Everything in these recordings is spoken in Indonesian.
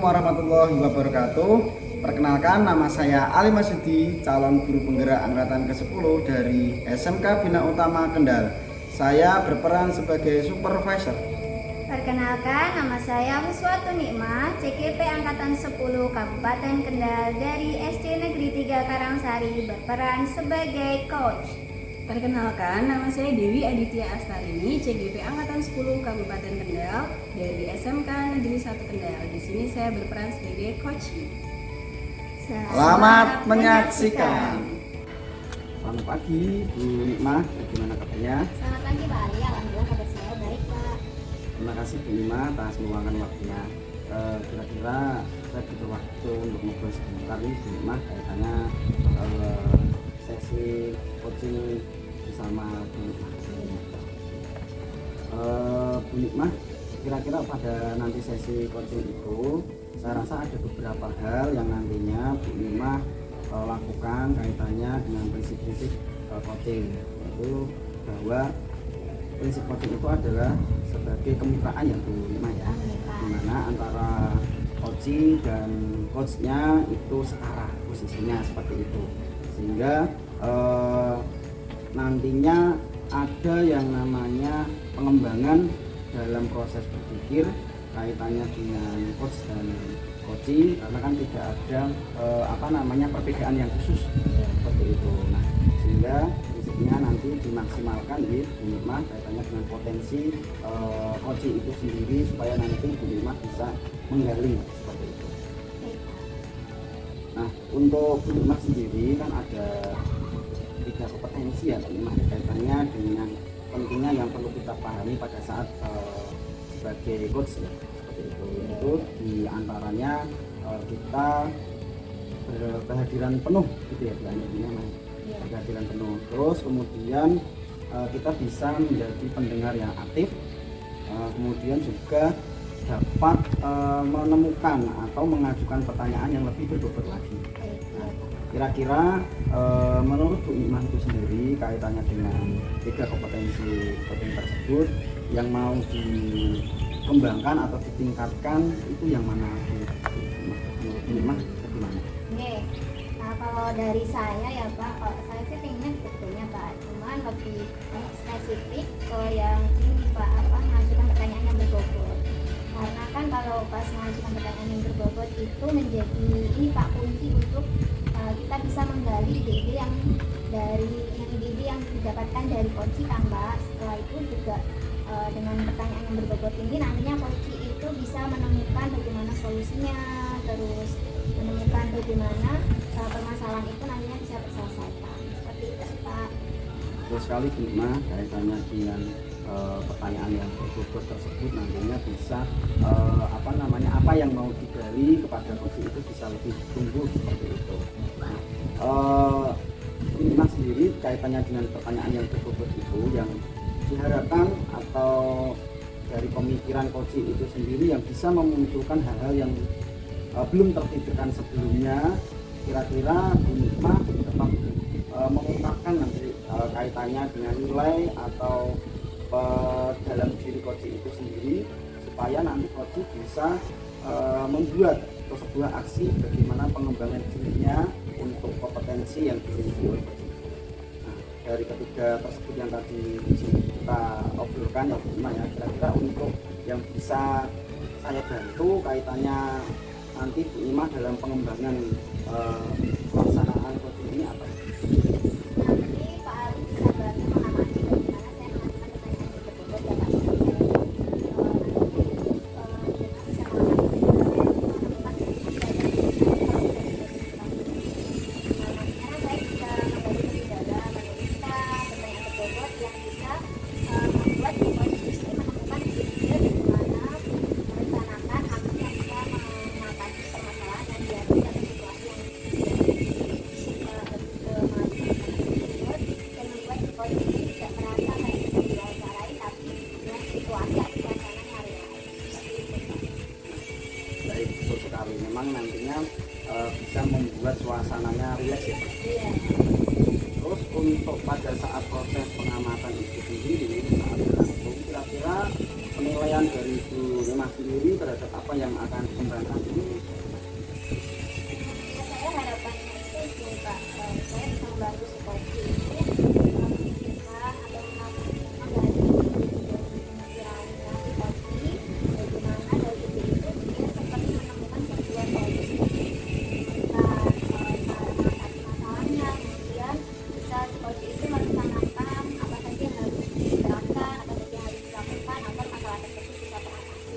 warahmatullahi wabarakatuh. Perkenalkan, nama saya Ali Masudi, calon guru penggerak angkatan ke-10 dari SMK Bina Utama Kendal. Saya berperan sebagai supervisor. Perkenalkan, nama saya Huswatun Nikmah, CGP Angkatan 10 Kabupaten Kendal dari SD Negeri 3 Karangsari, berperan sebagai coach. Perkenalkan, nama saya Dewi Aditya Astarini, CGP Angkatan 10 Kabupaten Kendal dari SMK Negeri 1 Kendal. Di sini saya berperan sebagai coach. Selamat menyaksikan. Selamat pagi Bu Nikmah, bagaimana kabarnya? Selamat pagi Pak Ali, alhamdulillah kabar saya baik Pak. Terima kasih Bu Nikmah atas meluangkan waktunya. Kira-kira saya butuh waktu untuk ngobrol sebentar nih Bu Nikmah kaitannya sesi coaching bersama Bu Nikmah. Bu Nikmah, kira-kira pada nanti sesi coaching itu saya rasa ada beberapa hal yang nantinya Bu Nikmah lakukan kaitannya dengan prinsip-prinsip coaching, yaitu bahwa prinsip coaching itu adalah sebagai kemitraan ya Bu Nikmah ya, dimana antara coaching dan coachnya itu setara posisinya seperti itu, sehingga nantinya ada yang namanya pengembangan dalam proses berpikir kaitannya dengan coach dan coaching, karena kan tidak ada perbedaan yang khusus seperti itu. Nah, sehingga prinsipnya nanti dimaksimalkan di Bu Nikmah kaitannya dengan potensi coaching itu sendiri supaya nanti Bu Nikmah bisa menggali seperti itu. Nah, untuk Bu Nikmah sendiri kan ada 3 kompetensi ya Bu Nikmah kaitannya dengan pentingnya yang perlu kita pahami pada saat sebagai coach ya, seperti itu. Yaitu diantaranya kita berkehadiran penuh gitu ya Bu Nikmah, berkehadiran penuh. Terus kemudian kita bisa menjadi pendengar yang aktif, kemudian juga dapat menemukan atau mengajukan pertanyaan yang lebih berbobot lagi. Nah, kira-kira menurut Bu Nikmah itu sendiri kaitannya dengan 3 kompetensi tersebut yang mau dikembangkan atau ditingkatkan itu yang mana menurut Bu Nikmah bagaimana? Oke. Nah, kalau dari saya ya Pak, kalau saya sih pengen sebetulnya Pak, cuman lebih spesifik ke yang ini Pak, mengajukan pertanyaan yang berbobot. Karena kan kalau pas mengajukan pertanyaan yang berbobot itu menjadi ini Pak kunci untuk kita bisa menggali ide-ide yang didapatkan dari coaching kan Mbak. Setelah itu juga dengan pertanyaan yang berbobot ini nantinya coaching itu bisa menemukan bagaimana solusinya, terus menemukan bagaimana permasalahan itu nantinya bisa terselesaikan. Seperti itu Pak. Betul sekali Bu Nikmah, kaitannya dengan pertanyaan yang berbobot tersebut nantinya bisa apa yang mau digali kepada coaching itu bisa lebih tumbuh seperti itu. Nah, Bu Nikmah sendiri kaitannya dengan pertanyaan yang berbobot itu yang diharapkan atau dari pemikiran coaching itu sendiri yang bisa memunculkan hal-hal yang belum terpikirkan sebelumnya. Kira-kira Bu Nikmah dapat mengungkapkan nanti kaitannya dengan nilai atau dalam diri coaching itu sendiri supaya nanti coaching bisa membuat sebuah aksi bagaimana pengembangan dirinya untuk kompetensi yang dimiliki oleh coaching. Nah, dari ketiga tersebut yang tadi kita obrolkan ya Bu Nikmah ya, kira-kira untuk yang bisa saya bantu kaitannya nanti Bu Nikmah dalam pengembangan pelaksanaan coaching ini apa? Nanti Pak Ali bisa bantu mengamati bagaimana saya mengajukan pertanyaan yang berbobot ya Pak. Baik, betul sekali. Memang nantinya bisa membuat suasananya rileks ya Pak. Terus untuk pada saat proses pengamatan itu sendiri saat berlangsung, kira-kira penilaian dari Bu Mas sendiri terhadap apa yang akan dikembangkan ini? Ya, saya harapannya itu gini Pak, saya bisa membantu si Koci itu memikirkan atau menggali pemikirannya si Koci, bagaimana dari ide itu dia seperti menemukan sebuah solusi tentang mengatasi masalahnya, kemudian bisa si Koci itu merencanakan apa saja yang harus diterapkan, apa saja yang harus dilakukan agar masalah tersebut bisa teratasi.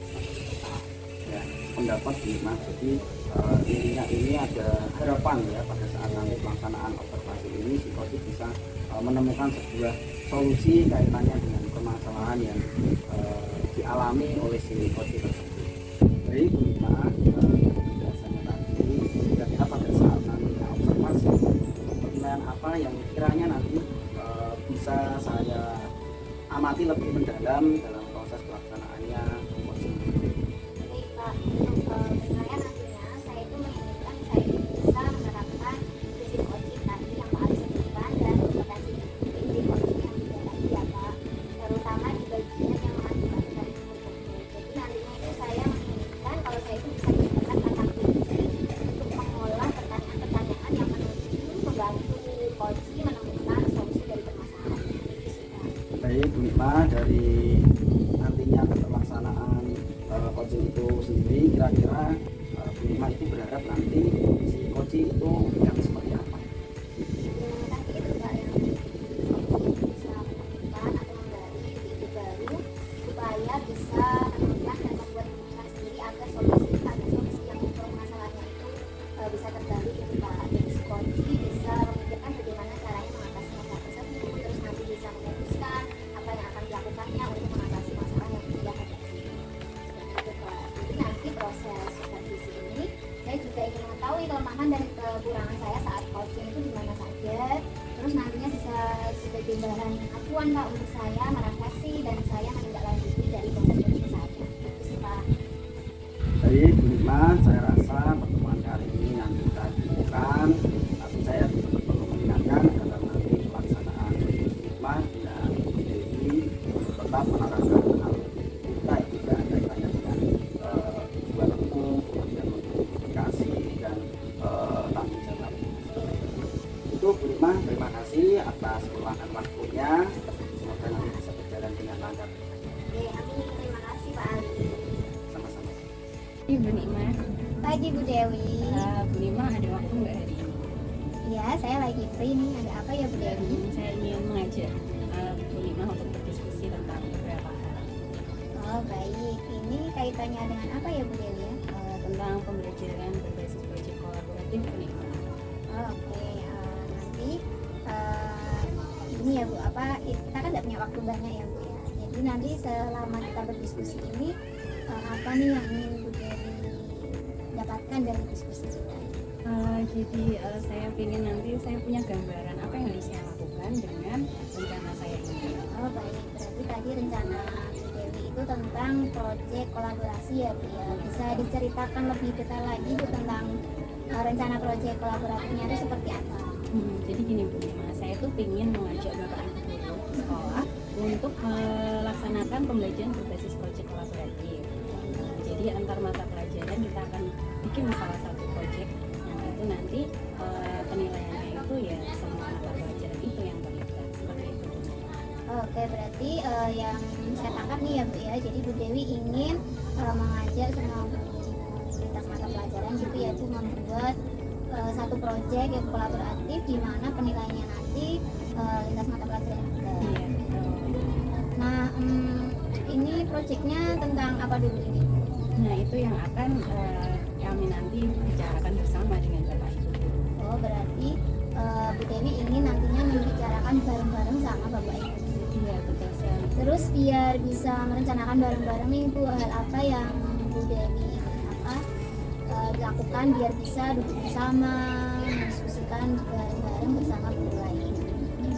Seperti itu Pak. Ya, pendapat Bu Mas, jadi intinya ini ada harapan ya pada saat nanti pelaksanaan observasi ini si Koci bisa menemukan sebuah solusi kaitannya dengan permasalahan yang dialami oleh si Koci tersebut. Baik Bu Mas, biasanya tadi kira-kira pada saat nanti observasi penilaian apa yang kiranya nanti bisa saya amati lebih mendalam dalam proses pelaksanaannya Koci. Baik Pak, untuk penilaian nantinya saya itu menginginkan saya itu bisa menerapkan visi coaching tadi yang Pak Ali sebutkan dan kompetensi inti coaching yang dijalani ya Pak, terutama di bagian yang mengakibatkan hukum. Jadi nantinya itu saya menginginkan kalau saya itu bisa menggunakan kata kunci untuk mengolah pertanyaan-pertanyaan yang menuju membantu coaching menemukan solusi dari permasalahan. Itu sih Pak. Baik Bu Ipma, dari nantinya pelaksanaan coaching itu sendiri kira-kira Bu Ipma itu berharap nanti si coaching itu yang seperti apa? Tadi itu Pak yang bisa menemukan atau menggali ide baru supaya bisa menemukan dan membuat keputusan sendiri agar solusi yang permasalahannya itu bisa tergali gitu Pak. Jadi psikologi bisa memikirkan bagaimana caranya mengatasi masalah tersebut, terus nanti bisa memutuskan apa yang akan dilakukannya untuk mengatasi masalah yang dia hadapi. Seperti itu Pak. Jadi nanti proses supervisi ini saya juga ingin mengetahui kelemahan dan kekurangan saya saat coaching itu di mana saja. Terus nantinya bisa sebagai bahan acuan Pak untuk saya merefleksi dan saya menindaklanjuti dari proses coaching saya. Itu sih Pak. Baik Bu Ipma, saya rasa pertemuan kali ini yang kita cukupkan, tapi saya tetap perlu mengingatkan agar nanti pelaksanaan Bu Ipma dan Bu Dewi tetap menerapkan hal kita yang tidak ada kaitannya dengan tujuan hukum, kemudian komunikasi dan tanggung jawab. Itu Bu Ipma, terima kasih atas peluangkan waktunya. Semoga nanti bisa berjalan dengan lancar. Oke, amin. Terima kasih Pak Ali. Sama-sama. Ibu Nima, Pagi Bu Dewi. Bu Nima ada waktu nggak hari ini? Iya, saya lagi free nih. Ada apa ya Bu Dewi? Saya ingin mengajak Bu Nima untuk berdiskusi tentang beberapa hal Oh baik, ini kaitannya dengan apa ya Bu Dewi ya? tentang pembelajaran berbasis proyek kolaboratif Bu Nima. Oh, oke, nanti ini ya Bu, kita kan nggak punya waktu banyak ya Bu ya. Jadi nanti selama kita berdiskusi ini apa nih yang ingin Bu Dewi dapatkan dari diskusi kita? Jadi saya ingin nanti saya punya gambaran apa yang harus saya lakukan dengan rencana saya ini. Oh baik, berarti tadi rencana Bu Dewi itu tentang proyek kolaborasi ya Bu ya. Bisa diceritakan lebih detail lagi Bu tentang rencana proyek kolaboratifnya itu seperti apa? Jadi gini Bu Nima, saya tuh ingin mengajak Bapak Ibu guru di sekolah untuk melaksanakan pembelajaran berbasis proyek kolaboratif. Jadi antar mata pelajaran kita akan bikin salah satu proyek yang itu nanti penilaiannya itu ya semua mata pelajaran itu yang terlibat seperti itu. Oke, berarti yang saya tangkap nih ya Bu ya. Jadi Bu Dewi ingin mengajak semua guru lintas mata pelajaran gitu ya Bu membuat satu proyek yang kolaboratif di mana penilaiannya nanti lintas mata pelajaran juga. Iya, betul. Nah, ini proyeknya tentang apa dulu ini? Nah itu yang akan kami nanti bicarakan bersama dengan Bapak Ibu guru. Oh, berarti Bu Dewi ingin nantinya membicarakan bareng-bareng sama Bapak Ibu. Iya betul sekali. Terus biar bisa merencanakan bareng-bareng nih Bu, hal apa yang Bu Dewi dilakukan biar bisa duduk bersama, mendiskusikan bareng-bareng bersama guru lain.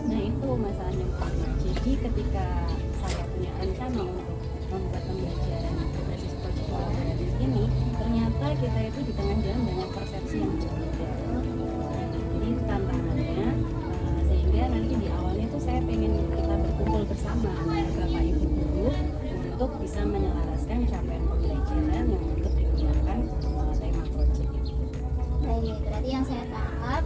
Nah itu masalahnya Bu. Jadi ketika saya punya rencana untuk membuat pembelajaran berbasis proyek kolaboratif ini, ternyata kita itu di tengah jalan banyak persepsi yang berbeda. Jadi tantangannya sehingga nanti di awalnya tuh saya pengen kita berkumpul bersama Bapak Ibu guru untuk bisa menyelaraskan melaksanakan capaian pembelajaran yang untuk digunakan tema project itu. Baik, berarti yang saya tangkap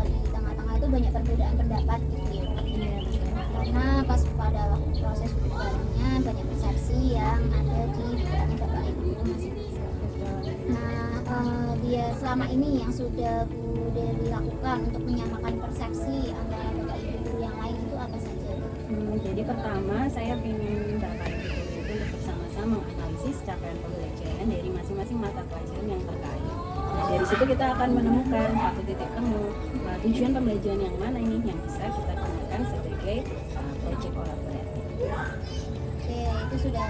di tengah-tengah itu banyak perbedaan pendapat gitu ya. Iya, betul. Karena pas pada waktu proses barengnya banyak persepsi yang ada di pikirannya Bapak Ibu guru masing-masing. Nah, dia selama ini yang sudah Bu Dewi lakukan untuk menyamakan persepsi antara Bapak Ibu guru yang lain itu apa saja? Jadi pertama saya ingin Bapak Ibu guru itu untuk bersama-sama menganalisis capaian pembelajaran dari masing-masing mata pelajaran yang terkait. Nah, dari situ kita akan menemukan satu titik temu tujuan pembelajaran yang mana ini yang bisa kita gunakan sebagai project kolaboratif. Oke, itu sudah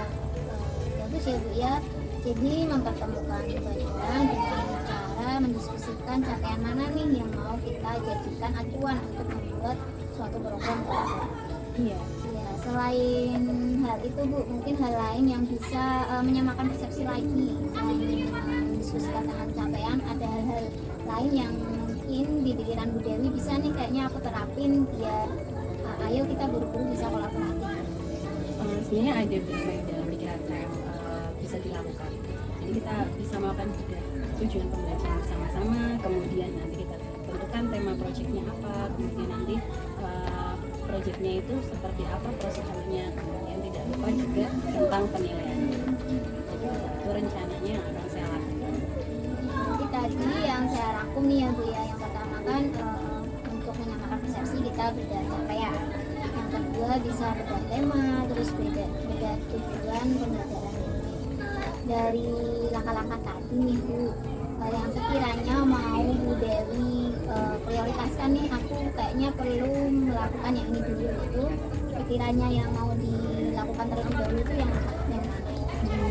bagus ya Bu ya. Jadi mempertemukan keduanya dengan cara mendiskusikan capaian mana nih yang mau kita jadikan acuan untuk membuat suatu program kolaboratif. Iya. Ya, selain hal itu Bu, mungkin hal lain yang bisa menyamakan persepsi lagi selain mendiskusikan tentang capaian, ada hal-hal lain yang mungkin di pikiran Bu Dewi bisa nih kayaknya aku terapin biar ayo kita buru-buru bisa kolaboratif. Sebenarnya ada berbagai dalam pikiran saya yang bisa dilakukan. Jadi kita bisa melakukan juga tujuan pembelajaran bersama-sama, kemudian nanti kita tentukan tema proyeknya apa, kemudian nanti proyeknya itu seperti apa prosedurnya, kemudian tidak lupa juga tentang penilaian. Jadi itu rencananya yang akan saya lakukan. Jadi tadi yang saya rangkum nih ya Bu ya, yang pertama kan untuk menyamakan persepsi kita beda capaian. Yang kedua bisa beda tema, terus beda tujuan pembelajaran. Dari langkah-langkah tadi nih Bu, yang sekiranya mau Bu Dewi prioritaskan nih, aku kayaknya perlu melakukan yang ini dulu, itu sekiranya yang mau dilakukan terlebih dahulu itu yang mana?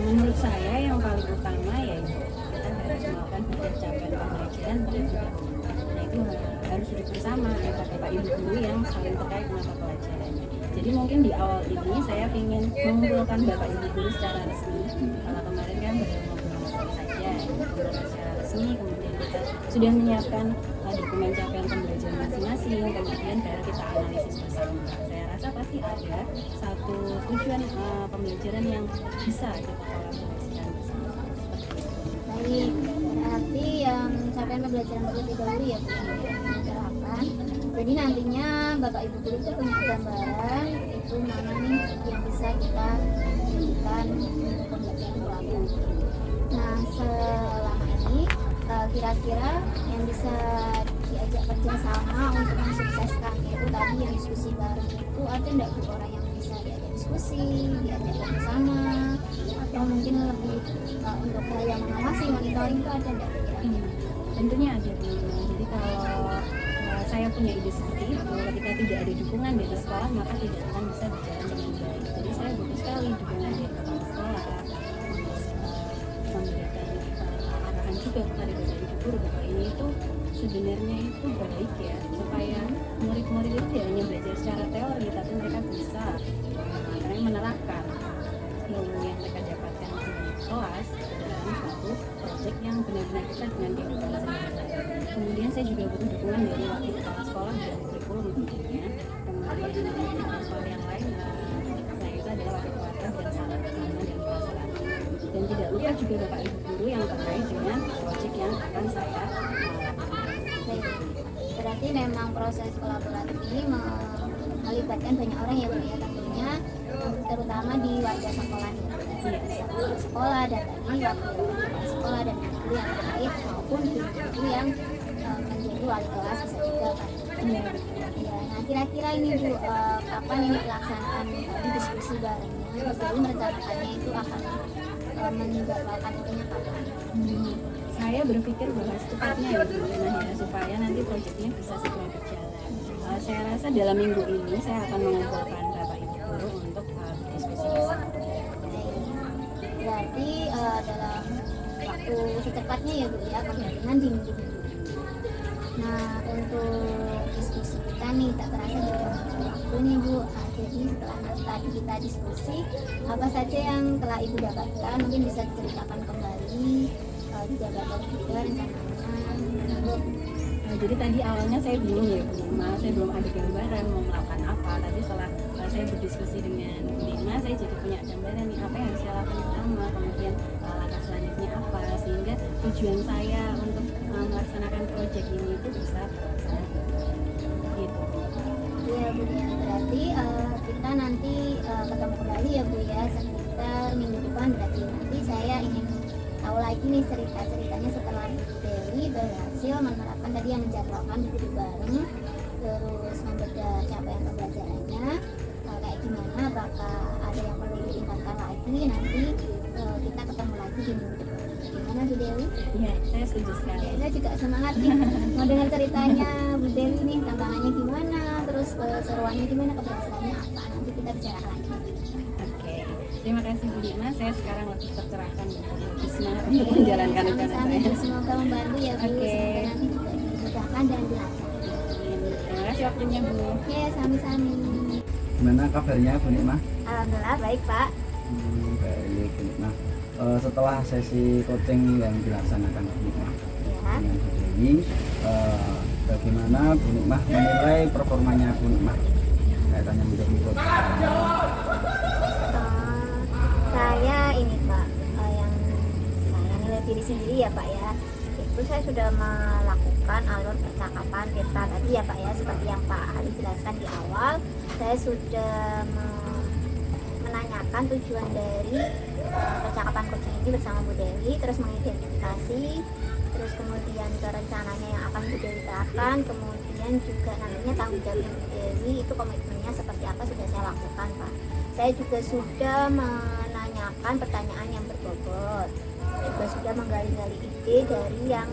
Menurut saya yang paling utama yaitu kita harus melakukan capaian pembelajaran terlebih dahulu. Nah itu harus duduk bersama antara Bapak Ibu guru yang saling terkait mata pelajarannya. Jadi mungkin di awal ini saya ingin mengumpulkan Bapak Ibu guru secara resmi. Kalau kemarin kan baru ngobrol-ngobrol saja, ngobrol secara resmi, kemudian kita sudah menyiapkan dokumen capaian pembelajaran masing-masing, kemudian baru kita analisis bersama. Saya rasa pasti ada satu tujuan pembelajaran yang bisa kita kolaborasikan bersama. Baik, berarti yang capaian pembelajaran terlebih dahulu ya Bu yang diterapkan. Jadi nantinya Bapak Ibu guru itu punya gambaran itu mana nih yang bisa kita jadikan untuk pembelajaran kolaboratif. Nah selama ini kira-kira yang bisa diajak kerjasama untuk mensukseskan itu tadi yang diskusi bareng itu ada enggak Bu orang yang bisa diajak diskusi, diajak bersama, atau mungkin lebih untuk hal yang mengawasi monitoring itu ada enggak kira-kira? Tentunya ada Bu. Jadi kalau saya punya ide seperti itu, ketika tidak ada dukungan dari sekolah maka tidak akan bisa berjalan dengan baik. Jadi saya butuh sekali dukungan dari kepala sekolah, memberikan arahan juga kepada Bapak Ibu guru bahwa ini itu sebenarnya itu baik ya, supaya murid-murid itu tidak hanya belajar secara teori, tapi mereka bisa menerapkan ilmu yang mereka dapatkan di kelas dalam suatu proyek yang benar-benar kita dengan kehidupan sehari-hari. Kemudian saya juga butuh dukungan dari wakil kepala sekolah dan kurikulum tentunya. Kemudian kepala sekolah yang lain, saya itu adalah wakil keluarga dan sahabat bersama dan perasaan. Dan tidak lupa juga Bapak Ibu guru yang terkait dengan proyek yang akan saya lakukan. Baik, berarti memang proses kolaboratif ini melibatkan banyak orang ya Bu ya, tentunya terutama di warga sekolah ya. Bisa sekolah dan tadi wakil sekolah dan guru yang terkait maupun guru yang menjadi wali kelas bisa juga kan. Iya. Ya, nah kira-kira ini Bu kapan ini pelaksanaan tadi diskusi barengnya? Jadi merencanakannya itu akan menjadwalkan itunya kapan? Saya berpikir bahwa secepatnya ya Bu, supaya nanti proyeknya bisa segera berjalan. Saya rasa dalam minggu ini saya akan mengumpulkan Bapak Ibu guru untuk berdiskusi bersama. Berarti dalam waktu secepatnya ya Bu ya, kemungkinan di minggu. Nah untuk diskusi kita nih tak terasa juga waktu nih Bu. Jadi setelah tadi kita diskusi apa saja yang telah Ibu dapatkan mungkin bisa diceritakan kembali di jabatan juga rencananya. Jadi tadi awalnya saya bingung ya Bu Nima, saya belum ada gambaran mau melakukan apa. Tapi setelah saya berdiskusi dengan Bu Nima, saya jadi punya gambaran nih apa yang harus saya lakukan pertama, kemudian langkah selanjutnya apa, sehingga tujuan saya untuk melaksanakan proyek ini itu bisa gitu. Iya Bu ya, berarti kita nanti ketemu kembali ya Bu ya, sekitar minggu depan. Berarti nanti saya ingin tahu lagi nih cerita-ceritanya setelah Dewi berhasil menerapkan tadi yang menjadwalkan duduk bareng, terus membedah capaian pembelajarannya kayak gimana, apakah ada yang perlu ditingkatkan lagi. Nanti kita ketemu lagi di minggu depan. Gimana Bu Dewi? Iya, saya setuju sekali. Ya, saya juga semangat nih mau dengar ceritanya Bu Dewi nih, tantangannya gimana, terus seruannya gimana, keberhasilannya apa. Nanti kita bicara lagi. Oke, terima kasih Bu Nima. Saya sekarang lebih tercerahkan dan lebih semangat untuk menjalankan rencana Sami-sami, saya. semoga membantu ya Bu. Oke. Semoga nanti juga dimudahkan dan dilancarkan. Terima kasih waktunya Bu. Ya, sami-sami. Gimana kabarnya Bu Nikma? Alhamdulillah baik Pak. Baik Bu Nikma. Setelah sesi coaching yang dilaksanakan Bu Nikma Ya. dengan Bu Dewi, bagaimana Bu Nikma menilai performanya Bu Nikma kaitannya menjadi coach? Saya ini Pak, yang saya nilai diri sendiri ya Pak ya, itu saya sudah melakukan alur percakapan kita tadi ya Pak ya, seperti yang Pak Ali jelaskan di awal. Saya sudah menanyakan tujuan dari percakapan coaching ini bersama Bu Dewi, terus mengidentifikasi, terus kemudian ke rencananya yang akan Bu Dewi terapkan, kemudian juga nantinya tanggung jawab Bu Dewi itu komitmennya seperti apa sudah saya lakukan Pak. Saya juga sudah menanyakan pertanyaan yang berbobot, juga sudah menggali-gali ide dari yang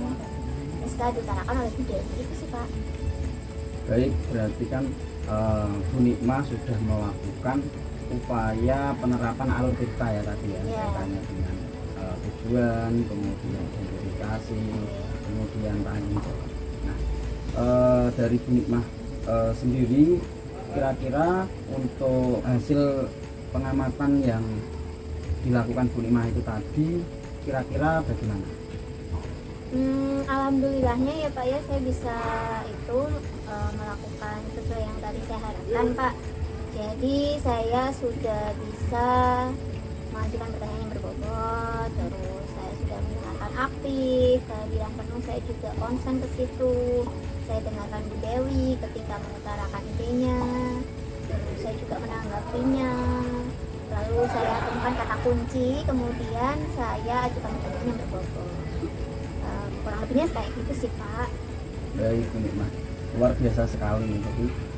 bisa diutarakan oleh Bu Dewi. Itu sih Pak. Baik, berarti kan Bu Nikma sudah melakukan upaya penerapan alur kita ya tadi ya, Ya. kaitannya dengan tujuan, kemudian identifikasi, kemudian tanggung jawab. Nah, dari Bu Nikma sendiri, kira-kira untuk hasil pengamatan yang dilakukan Bu Nikma itu tadi, kira-kira bagaimana? Alhamdulillahnya ya Pak ya, saya bisa itu melakukan sesuai yang tadi saya harapkan Pak. Jadi saya sudah bisa mengajukan pertanyaan yang berbobot, terus saya sudah mendengarkan aktif, saya bilang penuh, saya juga konsen ke situ. Saya dengarkan Bu Dewi ketika mengutarakan idenya, terus saya juga menanggapinya. Lalu saya temukan kata kunci, kemudian saya ajukan pertanyaan yang berbobot. Kurang lebihnya kayak gitu sih Pak. Baik Bu Nikma, luar biasa sekali. Jadi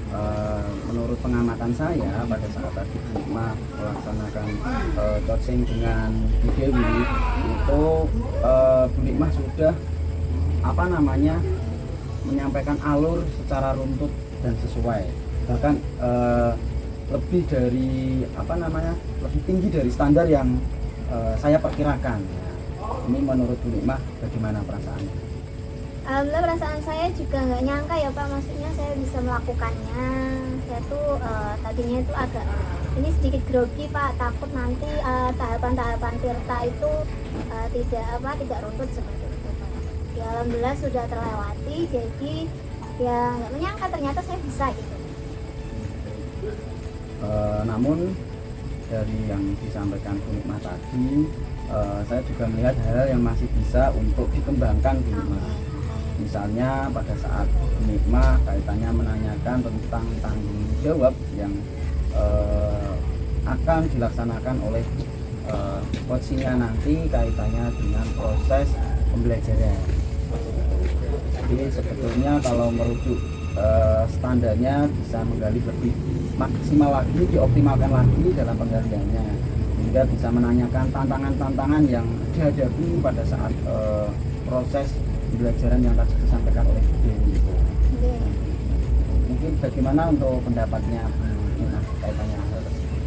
menurut pengamatan saya pada saat tadi Bu Nikma melaksanakan coaching dengan Bu Dewi itu Bu Nikma sudah menyampaikan alur secara runtut dan sesuai, bahkan lebih dari lebih tinggi dari standar yang saya perkirakan. Ini menurut Bu Nikma bagaimana perasaannya? Alhamdulillah perasaan saya juga nggak nyangka ya Pak, maksudnya saya bisa melakukannya. Saya tuh tadinya itu agak ini sedikit grogi Pak, takut nanti tahapan-tahapan tirta itu tidak runtut seperti itu Pak. Ya alhamdulillah sudah terlewati, jadi ya nggak menyangka ternyata saya bisa gitu. Namun dari yang disampaikan Bu Nikma tadi, saya juga melihat hal yang masih bisa untuk dikembangkan Bu Nikma. Misalnya pada saat Bu Nikma kaitannya menanyakan tentang tanggung jawab yang akan dilaksanakan oleh coachingnya nanti kaitannya dengan proses pembelajaran. Jadi sebetulnya kalau merujuk standarnya bisa menggali lebih maksimal lagi, dioptimalkan lagi dalam penggaliannya, hingga bisa menanyakan tantangan-tantangan yang dihadapi pada saat proses pembelajaran yang tadi disampaikan oleh Bu Dewi. Mungkin bagaimana untuk pendapatnya kaitannya hal tersebut?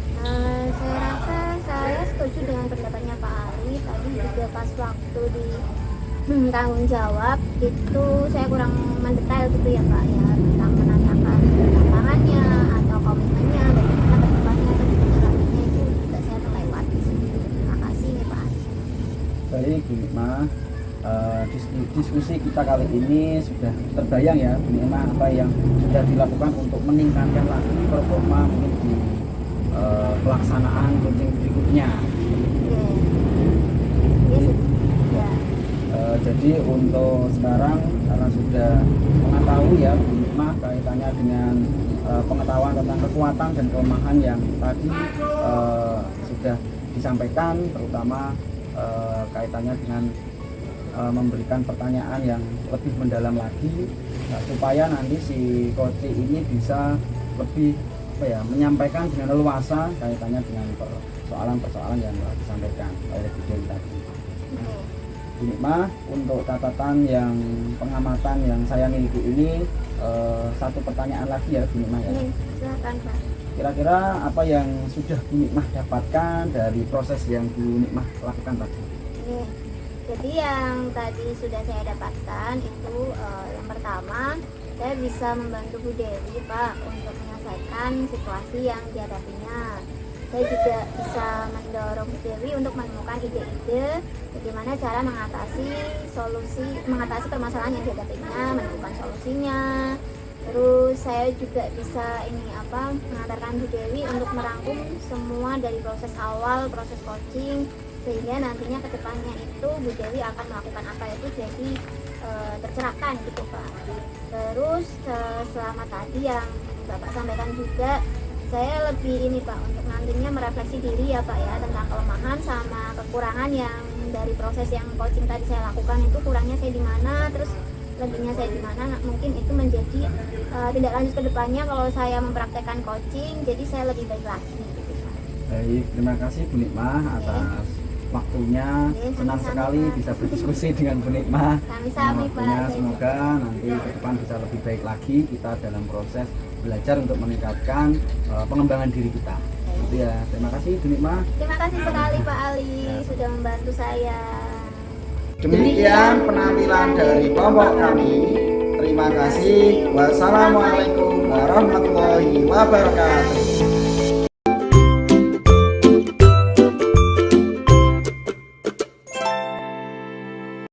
Saya rasa saya setuju dengan pendapatnya Pak Ali. Tadi juga pas waktu di tanggung jawab itu saya kurang mendetail gitu ya Pak ya, tentang menanyakan tantangannya atau komitmennya bagaimana ke depannya, terus penjelasannya itu juga saya terlewat di sini. Terima kasih nih Pak Ali. Baik Bu Nikma, diskusi kita kali ini sudah terbayang ya Bu Nikmah apa yang sudah dilakukan untuk meningkatkan lagi performa mungkin di pelaksanaan coaching berikutnya. Ya. Jadi untuk sekarang karena sudah mengetahui ya Bu Nikmah kaitannya dengan pengetahuan tentang kekuatan dan kelemahan yang tadi sudah disampaikan, terutama kaitannya dengan memberikan pertanyaan yang lebih mendalam lagi supaya nanti si coach ini bisa lebih menyampaikan dengan leluasa kaitannya dengan persoalan-persoalan yang disampaikan oleh video tadi. Bu Nikmah, untuk catatan yang pengamatan yang saya miliki ini satu pertanyaan lagi ya Bu Nikmah ya. Silakan Pak. Kira-kira apa yang sudah Bu Nikmah dapatkan dari proses yang Bu Nikmah lakukan tadi? Jadi yang tadi sudah saya dapatkan itu yang pertama, saya bisa membantu Bu Dewi Pak untuk menyelesaikan situasi yang dihadapinya. Saya juga bisa mendorong Bu Dewi untuk menemukan ide-ide bagaimana cara mengatasi permasalahan yang dihadapinya, menemukan solusinya. Terus saya juga bisa mengantarkan Bu Dewi untuk merangkum semua dari proses awal, proses coaching, sehingga nantinya kedepannya itu Bu Dewi akan melakukan apa itu jadi tercerahkan gitu Pak. Terus selama tadi yang Bapak sampaikan juga, saya lebih Pak untuk nantinya merefleksi diri ya Pak ya tentang kelemahan sama kekurangan yang dari proses yang coaching tadi saya lakukan, itu kurangnya saya di mana, terus lebihnya saya di mana. Mungkin itu menjadi tindak lanjut ke depannya kalau saya mempraktekkan coaching, jadi saya lebih baik lagi gitu Pak. Baik, terima kasih Bu Nikmah atas waktunya. Senang sekali bisa berdiskusi dengan Bu Nikmah. Sami-sami Pak. Semoga nanti ke depan bisa lebih baik lagi kita dalam proses belajar untuk meningkatkan pengembangan diri kita. Gitu ya. Terima kasih Bu Nikmah. Terima kasih sekali Pak Ali sudah membantu saya. Demikian penampilan dari kelompok kami. Terima kasih. Wassalamualaikum warahmatullahi wabarakatuh.